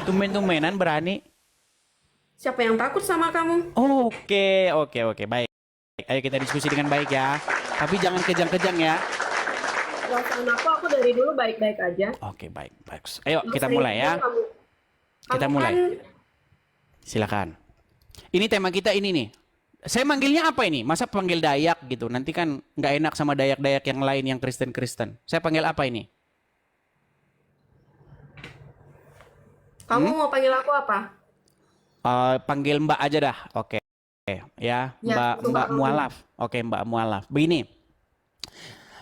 Tumben-tumbenan berani. Siapa yang takut sama kamu? Oke, baik. Ayo kita diskusi dengan baik ya. Tapi jangan kejang-kejang ya. Perasaan aku dari dulu baik-baik aja. Oke, baik, bagus. Ayo Nggak kita usah mulai ya. kamu. Kita Kamu mulai. kan Silakan. Ini tema kita ini nih. Saya manggilnya apa ini? Masa panggil Dayak gitu? Nanti kan nggak enak sama Dayak-Dayak yang lain yang Kristen-Kristen. Saya panggil apa ini? kamu mau panggil aku apa? Panggil Mbak aja dah. Oke. Ya, Ya, Mbak itu Mbak kamu. Mualaf. Oke, Mbak Mualaf. Begini.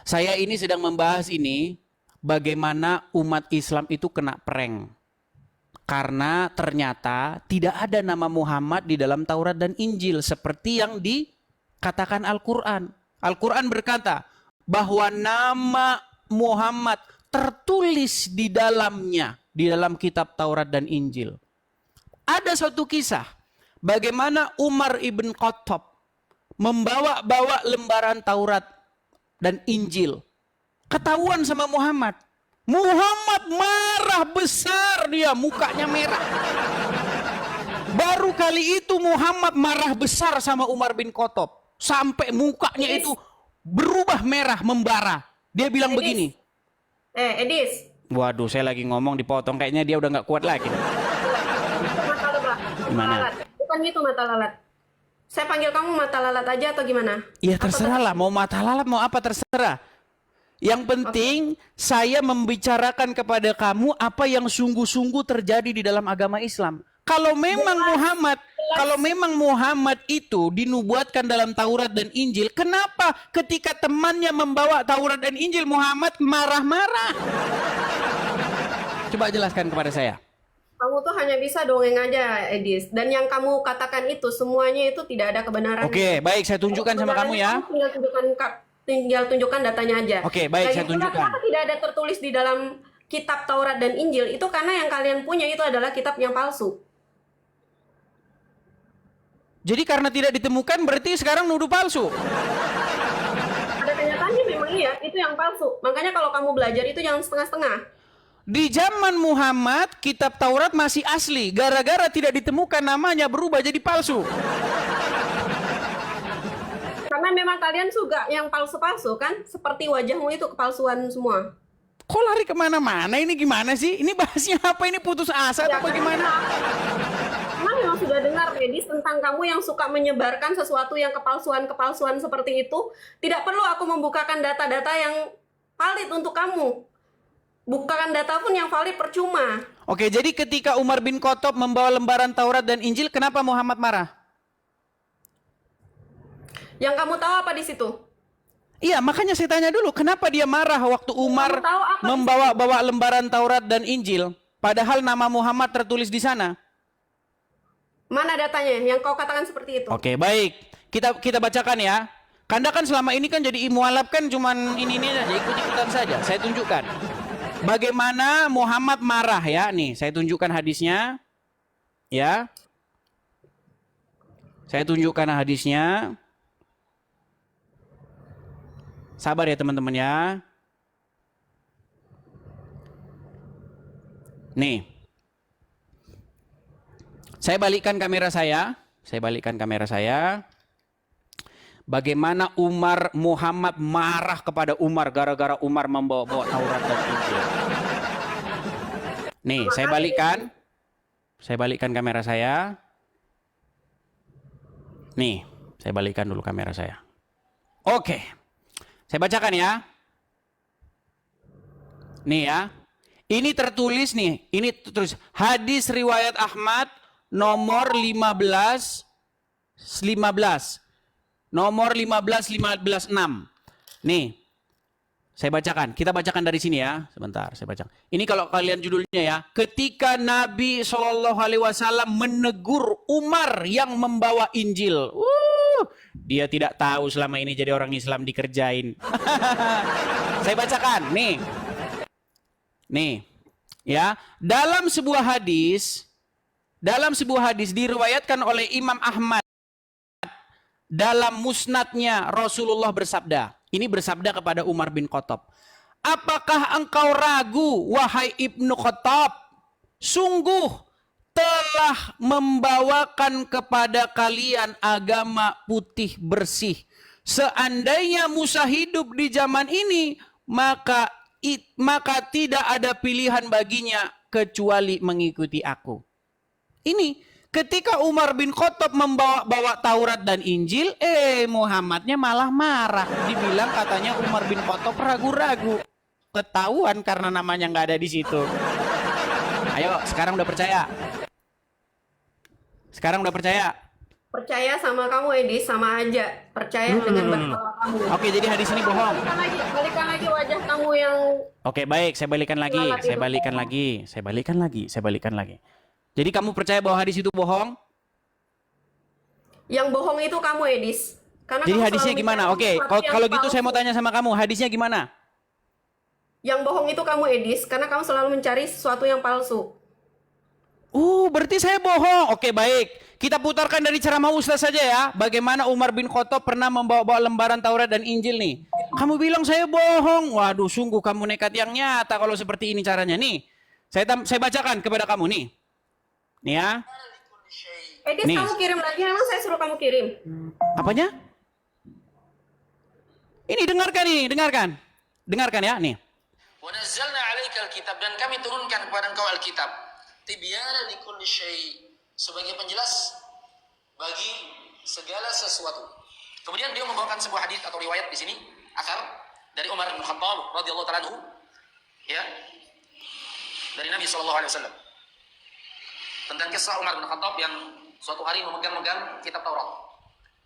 Saya ini sedang membahas ini bagaimana umat Islam itu kena prank. Karena ternyata tidak ada nama Muhammad di dalam Taurat dan Injil seperti yang dikatakan Al-Quran. Al-Quran berkata bahwa nama Muhammad tertulis di dalamnya, di dalam kitab Taurat dan Injil. Ada suatu kisah bagaimana Umar ibn Khattab membawa-bawa lembaran Taurat dan Injil. Ketahuan sama Muhammad. Muhammad marah besar, dia mukanya merah. Baru kali itu Muhammad marah besar sama Umar bin Khattab. Sampai mukanya itu berubah merah, membara. Dia bilang Edis. begini. Edis. Waduh, saya lagi ngomong dipotong. Kayaknya dia udah nggak kuat lagi. Mata lalat. Gimana? Bukan gitu mata lalat. Saya panggil kamu mata lalat aja atau gimana? Ya terserah lah, mau mata lalat mau apa terserah. Yang penting saya membicarakan kepada kamu apa yang sungguh-sungguh terjadi di dalam agama Islam. Kalau memang Muhammad itu dinubuatkan dalam Taurat dan Injil, kenapa ketika temannya membawa Taurat dan Injil Muhammad marah-marah? Coba jelaskan kepada saya. Kamu tuh hanya bisa dongeng aja, Edis. Dan yang kamu katakan itu semuanya itu tidak ada kebenarannya. Oke, baik, saya tunjukkan sama kamu ya. Kamu tinggal tunjukkan datanya aja. Oke, baik, saya tunjukkan. Kenapa tidak ada tertulis di dalam kitab Taurat dan Injil? Itu karena yang kalian punya itu adalah kitab yang palsu. Jadi karena tidak ditemukan berarti sekarang nuduh palsu. Ada kenyataannya memang iya, itu yang palsu. Makanya kalau kamu belajar itu jangan setengah-setengah. Di zaman Muhammad, kitab Taurat masih asli. Gara-gara tidak ditemukan namanya berubah jadi palsu. Karena memang kalian suka yang palsu-palsu kan? Seperti wajahmu itu kepalsuan semua. Kok lari kemana-mana ini gimana sih? Ini bahasnya apa? Ini putus asa atau bagaimana? Memang sudah dengar, Edis, tentang kamu yang suka menyebarkan sesuatu yang kepalsuan-kepalsuan seperti itu. Tidak perlu aku membukakan data-data yang valid untuk kamu. Bukakan data pun yang valid percuma. Oke, jadi ketika Umar bin Khattab membawa lembaran Taurat dan Injil, kenapa Muhammad marah? Yang kamu tahu apa di situ? Iya, makanya saya tanya dulu, kenapa dia marah waktu Umar Kamu tahu apa di membawa-bawa lembaran Taurat dan Injil, padahal nama Muhammad tertulis di sana? Mana datanya yang kau katakan seperti itu? Oke, baik. Kita bacakan ya. Kanda kan selama ini kan jadi mualaf kan cuman ini aja, ikut-ikutan saja. Saya tunjukkan. Bagaimana Muhammad marah ya. Nih, saya tunjukkan hadisnya. Ya. Saya tunjukkan hadisnya. Sabar ya teman-teman ya. Nih. Saya balikkan kamera saya. Bagaimana Muhammad marah kepada Umar gara-gara Umar membawa-bawa Taurat dan Injil. Nih, saya balikkan kamera saya. Nih, saya balikkan dulu kamera saya. Oke. Saya bacakan ya. Nih ya. Ini tertulis nih, ini tertulis hadis riwayat Ahmad nomor 15. Nomor 15 6. Nih. Saya bacakan. Kita bacakan dari sini ya. Sebentar, saya bacakan. Ini kalau kalian judulnya ya. Ketika Nabi SAW menegur Umar yang membawa Injil. Dia tidak tahu selama ini jadi orang Islam dikerjain. Saya bacakan. Nih. Ya, dalam sebuah hadis diriwayatkan oleh Imam Ahmad dalam musnadnya Rasulullah bersabda. Ini bersabda kepada Umar bin Khattab. Apakah engkau ragu, wahai Ibnu Khattab? Sungguh telah membawakan kepada kalian agama putih bersih. Seandainya Musa hidup di zaman ini, maka tidak ada pilihan baginya kecuali mengikuti aku. Ini ketika Umar bin Khattab membawa Taurat dan Injil, Muhammadnya malah marah. Dibilang katanya Umar bin Khattab ragu-ragu. Ketahuan karena namanya nggak ada di situ. Ayo, sekarang udah percaya? Sekarang udah percaya? Percaya sama kamu Edis, sama aja. Percaya dengan berdoa kamu. Oke, jadi hadis ini bohong. Balikan lagi wajah kamu yang... Oke, baik, saya balikan lagi. Saya balikan lagi. Jadi kamu percaya bahwa hadis itu bohong? Yang bohong itu kamu Edis. Karena Jadi kamu hadisnya selalu gimana? mencari Oke, sesuatu yang kalau gitu saya palsu. mau tanya sama kamu, hadisnya gimana? Yang bohong itu kamu Edis, karena kamu selalu mencari sesuatu yang palsu. Berarti saya bohong. Oke, baik. Kita putarkan dari ceramah Ustaz saja ya. Bagaimana Umar bin Khattab pernah membawa lembaran Taurat dan Injil nih. Kamu bilang saya bohong. Waduh, sungguh kamu nekat yang nyata kalau seperti ini caranya. Nih, saya bacakan kepada kamu nih. Nih ya. Edis, Nih. kamu kirim lagi, emang saya suruh kamu kirim. Apanya? Ini dengarkan. Dengarkan ya, nih. Wa nazzalna 'alaikal kitab, dan kami turunkan kepada engkau Alkitab. Tibyana likulli syai', sebagai penjelas bagi segala sesuatu. Kemudian dia membawakan sebuah hadis atau riwayat di sini, asar dari Umar bin Khattab radhiyallahu ta'ala anhu, ya, dari Nabi sallallahu alaihi wasallam. Tentang kisah Umar bin Khattab yang suatu hari memegang kitab Taurat.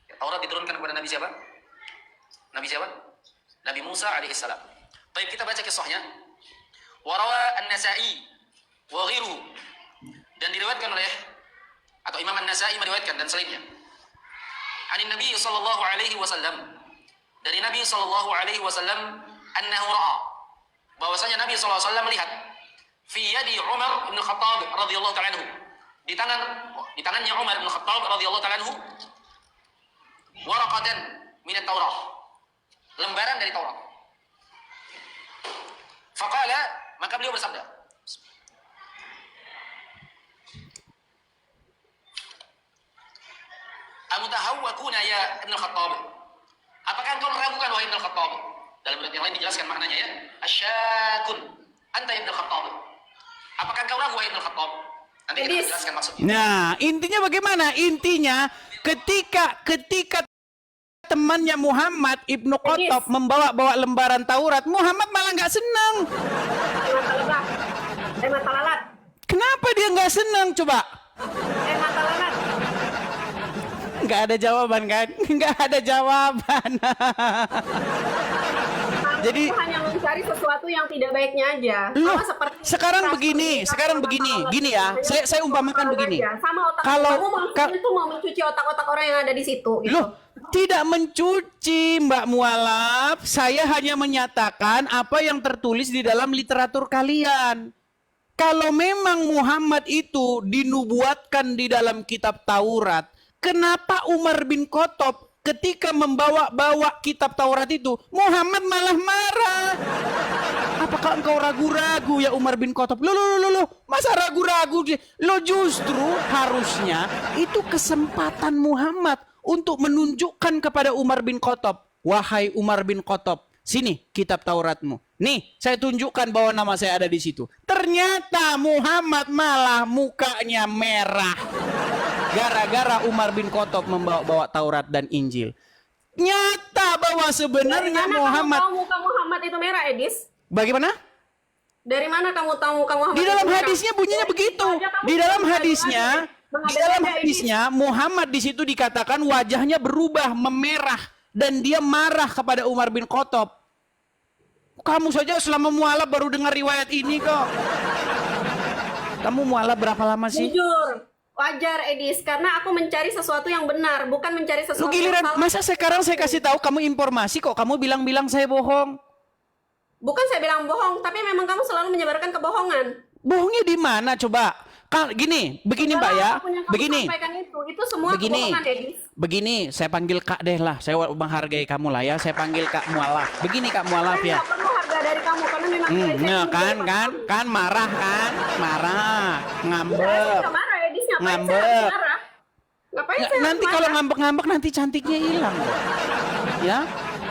Ya, Taurat diturunkan kepada Nabi siapa? Nabi Musa alaihissalam. Baik, kita baca kisahnya. Warawa An-Nasa'i wa ghiru, dan diriwayatkan oleh atau Imam An-Nasa'i meriwayatkan dan selainnya. Ani Nabi sallallahu alaihi wasallam, dari Nabi sallallahu alaihi wasallam, annahu ra'a, bahwasanya Nabi sallallahu alaihi wasallam melihat fi yadi Umar bin Khattab radhiyallahu ta'ala anhu, di tangannya Umar bin Khattab radhiyallahu ta'ala anhu, waraqatan min at-Taurah, lembaran dari Taurat. Faqala, maka beliau bersabda, amutahawwakuna ya Ibn Khattab, apakah engkau meragukan wahai Ibn Khattab? Dalam riwayat yang lain dijelaskan maknanya ya, asyakun anta Ibn Khattab, apakah engkau ragu wahai Ibn Khattab? Nanti kita Edis. jelaskan maksudnya. Nah, intinya bagaimana? Intinya ketika temannya Muhammad Ibnu Khattab membawa lembaran Taurat, Muhammad malah nggak senang. Mata lalat. Kenapa dia nggak senang? Coba. Mata lalat. Nggak ada jawaban kan? Nggak ada jawaban. Jadi Kamu hanya mencari sesuatu yang tidak baiknya aja. Loh, Sama seperti sekarang begini, gini ya. Saya umpamakan begini. Sama otak Kalau- kamu itu mau mencuci otak-otak orang yang ada di situ gitu. Loh, tidak mencuci Mbak Mualaf. Saya hanya menyatakan apa yang tertulis di dalam literatur kalian. Kalau memang Muhammad itu dinubuatkan di dalam kitab Taurat, kenapa Umar bin Khattab ketika membawa kitab Taurat itu, Muhammad malah marah? Apakah engkau ragu-ragu ya Umar bin Khattab? Loh, masa ragu-ragu? Lo justru harusnya itu kesempatan Muhammad untuk menunjukkan kepada Umar bin Khattab, wahai Umar bin Khattab, sini kitab Tauratmu. Nih, saya tunjukkan bahwa nama saya ada di situ. Ternyata Muhammad malah mukanya merah. Gara-gara Umar bin Khattab membawa Taurat dan Injil. Nyata bahwa Dari sebenarnya mana Muhammad... kamu tahu muka Muhammad itu merah, Edis? Bagaimana? Dari mana kamu tahu muka Muhammad? Di dalam itu merah? hadisnya bunyinya begitu. Kamu Di dalam mengada-ngada, hadisnya, mengada-ngada, Edis. Muhammad di situ dikatakan wajahnya berubah memerah dan dia marah kepada Umar bin Khattab. Kamu saja selama mualaf baru dengar riwayat ini kok. Kamu mualaf berapa lama sih? Jujur, wajar Edis, karena aku mencari sesuatu yang benar, bukan mencari Lu sesuatu yang giliran, salah. masa sekarang saya kasih tahu kamu informasi kok kamu bilang-bilang saya bohong. Bukan saya bilang bohong, tapi memang kamu selalu menyebarkan kebohongan. Bohongnya di mana coba? Begini Mbak ya. Apapun yang kamu Begini. sampaikan itu semua Begini. kebohongan, Edis. Begini, saya panggil Kak deh lah. Saya menghargai kamu lah ya. Saya panggil Kak Mualaf. Begini Kak Mualaf Saya ya. nggak perlu harga dari kamu karena memang saya Nah, sendiri kan marah, ngambek. Saya nggak marah, ngambek. marah? Ngapain Nggak, saya harus nanti marah? kalau ngambek-ngambek nanti cantiknya hilang. Ya,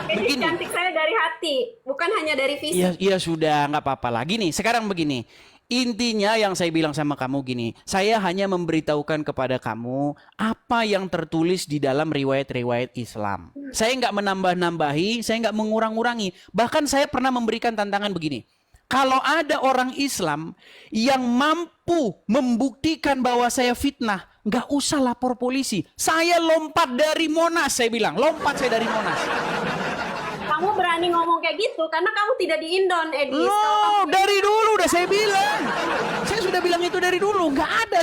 Jadi begini. cantik saya dari hati, bukan hanya dari fisik. Iya, iya sudah, nggak apa-apa lah. Gini, sekarang begini. Intinya yang saya bilang sama kamu gini, saya hanya memberitahukan kepada kamu apa yang tertulis di dalam riwayat-riwayat Islam. Saya nggak menambah-nambahi, saya nggak mengurang-urangi. Bahkan saya pernah memberikan tantangan begini. Kalau ada orang Islam yang mampu membuktikan bahwa saya fitnah, nggak usah lapor polisi. Saya lompat dari Monas, saya bilang. Lompat saya dari Monas. Kamu berani ngomong kayak gitu karena kamu tidak di Indon, Edis. Kalau Oh, kamu- dari dulu udah saya bilang. Saya sudah bilang itu dari dulu. Nggak ada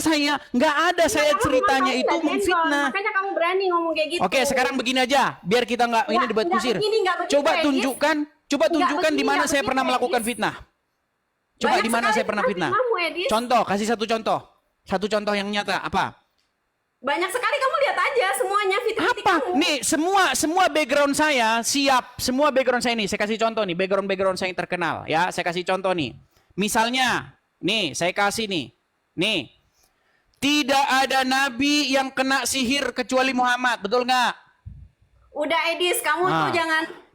saya Kamu ceritanya memang itu nggak di Indon, memfitnah. Makanya kamu berani ngomong kayak gitu. Oke, sekarang begini aja, biar kita nggak ini debat nggak kusir. begini, nggak begitu, Coba Edis. tunjukkan, Nggak di begini, mana nggak saya begitu, pernah melakukan Edis. fitnah. Coba Banyak di mana sekali saya pernah fitnah. fitnahmu, Edis. Contoh, kasih satu contoh. Satu contoh yang nyata apa? Banyak sekali, kamu lihat aja semuanya fitnah-fitnah Apa? kamu. Nih, semua background saya siap. Semua background saya nih, saya kasih contoh nih, background saya yang terkenal ya. Saya kasih contoh nih. Misalnya, nih, saya kasih nih. Nih. Tidak ada nabi yang kena sihir kecuali Muhammad, betul nggak? Udah, Edis, kamu Ah. tuh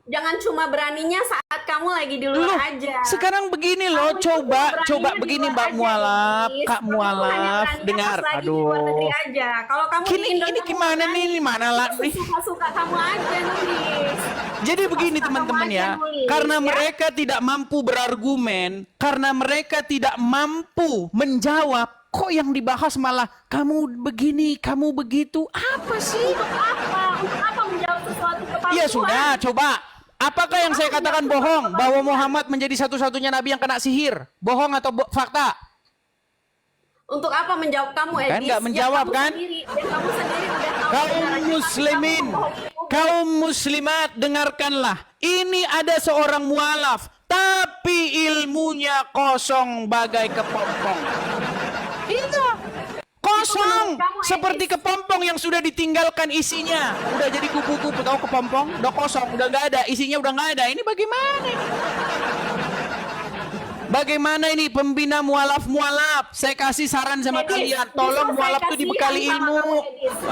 jangan cuma beraninya saat kamu lagi di luar Loh, aja. sekarang begini loh, Kamu itu beraninya coba di begini luar Mbak aja, Mualaf, Edis. Kak Kamu tuh hanya Mualaf, beraninya dengar, pas lagi di luar negeri aduh. aja. Kalau kamu di Indo, Ini kamu gimana berani. nih, ini mana lah nih? Suka-suka kamu aja nulis. Jadi begini Suka-suka teman-teman kamu ya, aja nulis, karena ya. mereka tidak mampu berargumen, karena mereka tidak mampu menjawab, kok yang dibahas malah kamu begini, kamu begitu, apa sih? Untuk apa menjawab sesuatu kepalsuan? Ya sudah, coba. Apakah yang saya katakan bohong bahwa Muhammad menjadi satu-satunya nabi yang kena sihir? Bohong atau fakta? Untuk apa menjawab kamu, Edis? Kan nggak menjawab, kan? Yang kamu sendiri udah tahu Kaum kebenarannya, muslimin, tapi kamu bohong juga. kaum muslimat, dengarkanlah. Ini ada seorang mualaf, tapi ilmunya kosong bagai kepompong. Itu kosong, seperti kepompong yang sudah ditinggalkan isinya. Udah jadi kupu-kupu, tahu kepompong? Udah kosong, udah nggak ada, isinya udah nggak ada. Ini bagaimana ini? Bagaimana ini pembina mualaf? Saya kasih saran sama Edis, kalian, justru tolong saya mualaf itu dibekali kasihan sama ilmu. kamu, Edis. Justru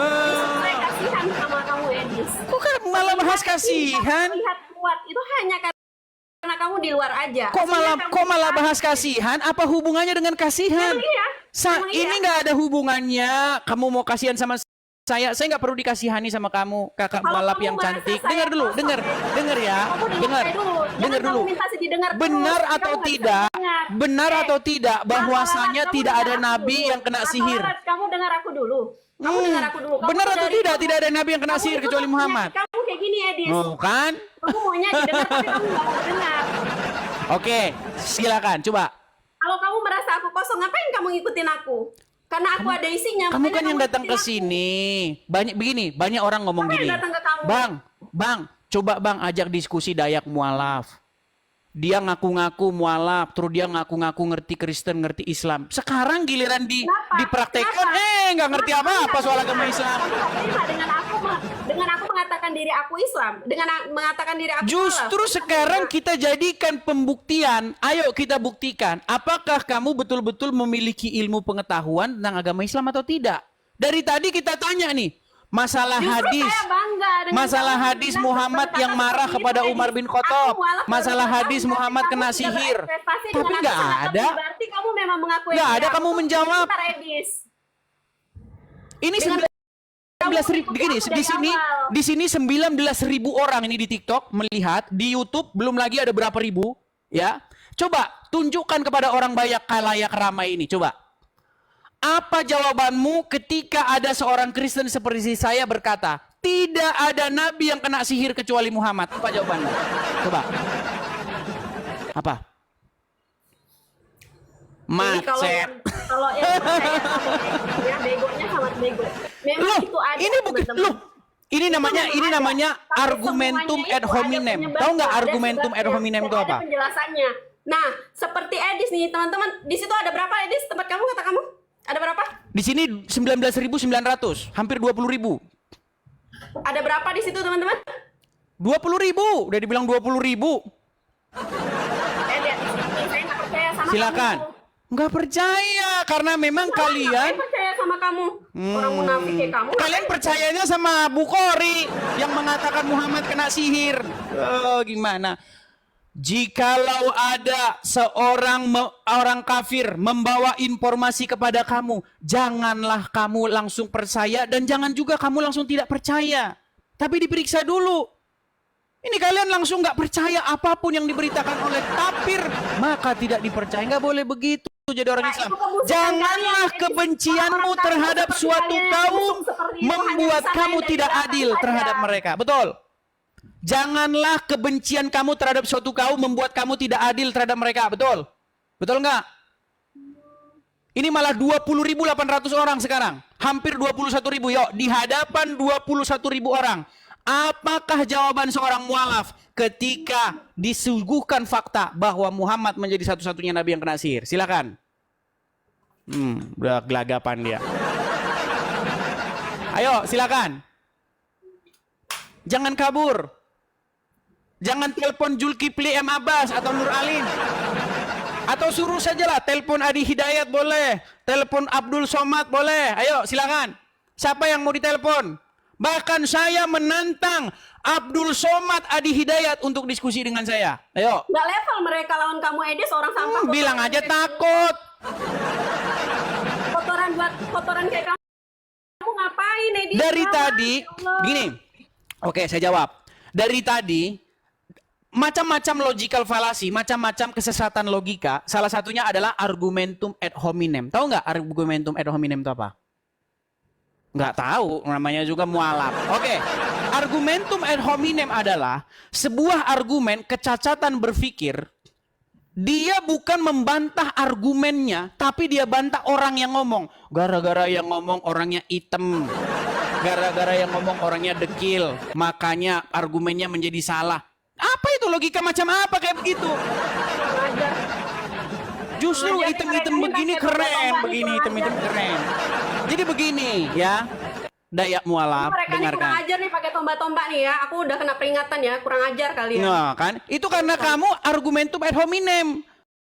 saya kasihan sama kamu, Edis. Kok kan malah bahas kasihan? Lihat kuat itu hanya karena kamu di luar aja. Kok malah Sebenarnya kamu bahas kasihan? Apa hubungannya dengan kasihan? Emang iya? Emang iya? Ini nggak ada hubungannya. Kamu mau kasihan sama saya nggak perlu dikasihani sama kamu, kakak Kalau mualaf kamu yang merasa cantik. saya Dengar dulu, kosong, dengar ya, kamu dengar dengar, saya dulu. Jangan dengar kamu dulu. minta didengar terus, Benar kamu atau nggak bisa tidak? dengar. Benar atau tidak bahwasanya Kamu tidak dengar ada aku nabi dulu. yang kena Mata sihir? lalat, kamu dengar aku dulu. Kamu dengar aku dulu. Kamu Benar tuh atau dari tidak? kamu- Tidak ada nabi yang kena kamu sihir itu kecuali tuh Muhammad. Kamu kayak gini, Edis. Oh kan? Kamu maunya didengar tapi kamu nggak mau dengar. Oke, silakan coba. Kalau kamu merasa aku kosong, ngapain kamu ngikutin aku? Karena aku ada isinya. Kamu makanya kan yang datang ke ngikutin aku. sini. Banyak orang ngomong Siapa yang gini. datang ke kamu? Bang, coba Bang ajak diskusi Dayak mualaf. Dia ngaku-ngaku mualaf, terus dia ngaku-ngaku ngerti Kristen, ngerti Islam. Sekarang giliran Kenapa? dipraktekkan, Kenapa? nggak ngerti apa-apa soal agama Islam. Kamu nggak terima dengan aku mengatakan diri aku Islam, dengan mengatakan diri aku Justru mualaf. sekarang kita jadikan pembuktian. Ayo kita buktikan. Apakah kamu betul-betul memiliki ilmu pengetahuan tentang agama Islam atau tidak? Dari tadi kita tanya nih. Masalah Justru hadis. saya bangga dengan Masalah kamu hadis bilang Muhammad berkata yang marah seperti kepada itu, Umar Edis. bin Aku Khattab. mualaf Masalah berkata, hadis kamu Muhammad tidak kena sihir. berekspektasi Tapi dengan nggak aku sangat ada. Berarti kamu memang mengakui. Nggak ada diri kamu aku. menjawab. Bentar, Edis. Ini Dengan 19.000 begini aku di dari sini awal. di sini 19.000 orang ini di TikTok melihat, di YouTube belum lagi ada berapa ribu ya. Coba tunjukkan kepada orang banyak khalayak ramai ini, coba. Apa jawabanmu ketika ada seorang Kristen seperti saya berkata, tidak ada nabi yang kena sihir kecuali Muhammad? Apa jawabanmu? Coba. Apa? Jadi Macet. kalau yang percaya sama Edis, ya begonya sangat bego. Memang Loh, itu ada. ini bukan teman-teman. loh. Ini namanya memang ada. Tapi argumentum semuanya ad itu ada hominem. penyebabnya, Tahu nggak ada argumentum ad sebabnya, hominem dan itu apa? Ada penjelasannya. Nah, seperti Edis nih, teman-teman. Di situ ada berapa, Edis? Tempat kamu, kata kamu? Ada berapa? Di sini 19.900, hampir 20.000. Ada berapa di situ, teman-teman? 20.000, udah dibilang 20.000. Lihat di sini, saya nggak percaya sama Silakan. kamu. Nggak percaya karena memang Ngapain kalian percaya sama kamu. Orang munafik kayak kamu. Kalian percayanya sama Bukhari yang mengatakan Muhammad kena sihir. Oh, gimana? Jikalau ada seorang orang kafir membawa informasi kepada kamu, janganlah kamu langsung percaya dan jangan juga kamu langsung tidak percaya. Tapi diperiksa dulu. Ini kalian langsung nggak percaya apapun yang diberitakan oleh kafir, maka tidak dipercaya. Nggak boleh begitu jadi orang Islam. Janganlah kebencianmu terhadap suatu kaum membuat kamu tidak adil terhadap mereka. Betul. Janganlah kebencian kamu terhadap suatu kaum membuat kamu tidak adil terhadap mereka. Betul? Betul nggak? Ini malah 20.800 orang sekarang. Hampir 21.000. Yuk, di hadapan 21.000 orang. Apakah jawaban seorang mualaf ketika disuguhkan fakta bahwa Muhammad menjadi satu-satunya nabi yang kena sihir? Silakan. Udah gelagapan dia. Ayo, silakan. Jangan kabur. Jangan telepon Zulkifli M. Abbas atau Nur Alim. Atau suruh sajalah telepon Adi Hidayat boleh, telepon Abdul Somad boleh. Ayo silakan. Siapa yang mau ditelepon? Bahkan saya menantang Abdul Somad Adi Hidayat untuk diskusi dengan saya. Ayo. Nggak level mereka lawan kamu, Edi, seorang sampah. Bilang aja takut. Kotoran kayak kamu ngapain, Edi? Dari tadi, gini. Oke, saya jawab. Dari tadi macam-macam logical fallacy, macam-macam kesesatan logika. Salah satunya adalah argumentum ad hominem. Tahu nggak argumentum ad hominem itu apa? Nggak tahu, namanya juga mualaf. Oke, argumentum ad hominem adalah sebuah argumen kecacatan berpikir. Dia bukan membantah argumennya, tapi dia bantah orang yang ngomong. Gara-gara yang ngomong orangnya hitam. Gara-gara yang ngomong orangnya dekil. Makanya argumennya menjadi salah. Apa itu logika macam apa kayak begitu? Justru item-item begini keren, begini item-item keren. Jadi begini ya, Dayak mualaf, dengarkan. Kurang ajar nih pakai tombak-tombak nih ya. Aku udah kena peringatan ya, kurang ajar kalian. Nah kan, itu karena kamu argumentum ad hominem.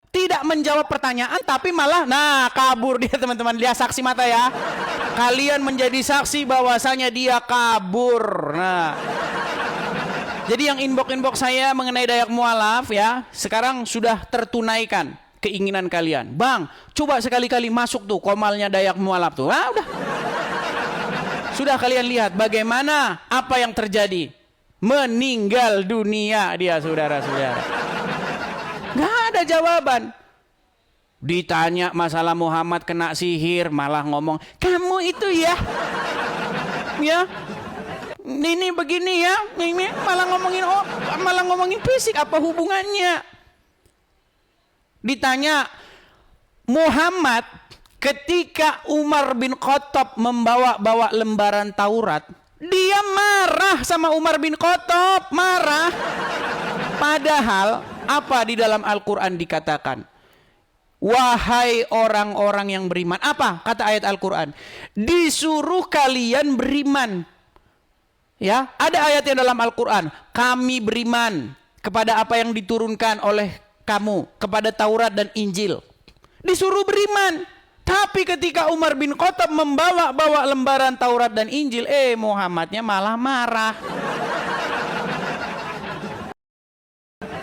Tidak menjawab pertanyaan tapi malah, nah kabur dia teman-teman. Dia saksi mata ya. Kalian menjadi saksi bahwasanya dia kabur. Nah. Jadi yang inbox saya mengenai Dayak mualaf ya, sekarang sudah tertunaikan keinginan kalian. Bang, coba sekali-kali masuk tuh komalnya Dayak mualaf tuh. Ah, udah. Sudah kalian lihat bagaimana apa yang terjadi. Meninggal dunia dia, saudara-saudara. Nggak ada jawaban. Ditanya masalah Muhammad kena sihir, malah ngomong, kamu itu ya. Ya. Ini begini ya, ini malah ngomongin fisik, apa hubungannya? Ditanya Muhammad ketika Umar bin Khattab membawa lembaran Taurat, dia marah sama Umar bin Khattab, marah. Padahal apa di dalam Al-Quran dikatakan? Wahai orang-orang yang beriman. Apa kata ayat Al-Quran? Disuruh kalian beriman. Ya, ada ayatnya dalam Al-Quran. Kami beriman kepada apa yang diturunkan oleh kamu, kepada Taurat dan Injil. Disuruh beriman. Tapi ketika Umar bin Khattab membawa lembaran Taurat dan Injil, Muhammadnya malah marah.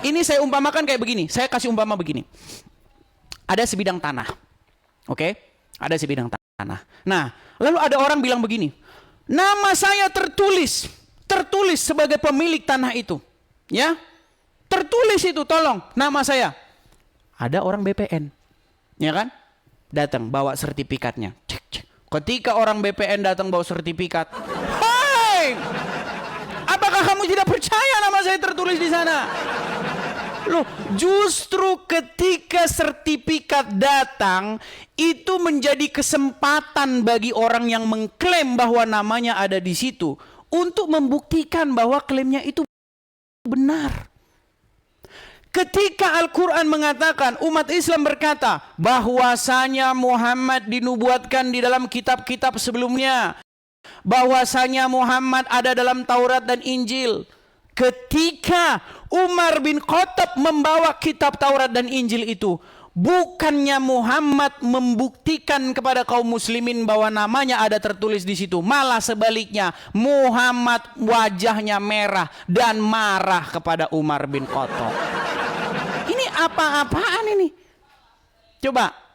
Ini saya umpamakan kayak begini. Saya kasih umpama begini. Ada sebidang tanah. Oke? Ada sebidang tanah. Nah, lalu ada orang bilang begini. Nama saya tertulis sebagai pemilik tanah itu. Ya? Tertulis itu, tolong, nama saya. Ada orang BPN. Ya kan? Datang bawa sertifikatnya. Cek. Ketika orang BPN datang bawa sertifikat, "Hai! Apakah kamu tidak percaya nama saya tertulis di sana?" Loh, justru ketika sertifikat datang, itu menjadi kesempatan bagi orang yang mengklaim bahwa namanya ada di situ untuk membuktikan bahwa klaimnya itu benar. Ketika Al-Quran mengatakan, umat Islam berkata bahwasanya Muhammad dinubuatkan di dalam kitab-kitab sebelumnya, bahwasanya Muhammad ada dalam Taurat dan Injil. Ketika Umar bin Khattab membawa kitab Taurat dan Injil itu, Bukannya Muhammad membuktikan kepada kaum muslimin bahwa namanya ada tertulis di situ, malah sebaliknya Muhammad wajahnya merah dan marah kepada Umar bin Khattab. Ini apa-apaan ini? Coba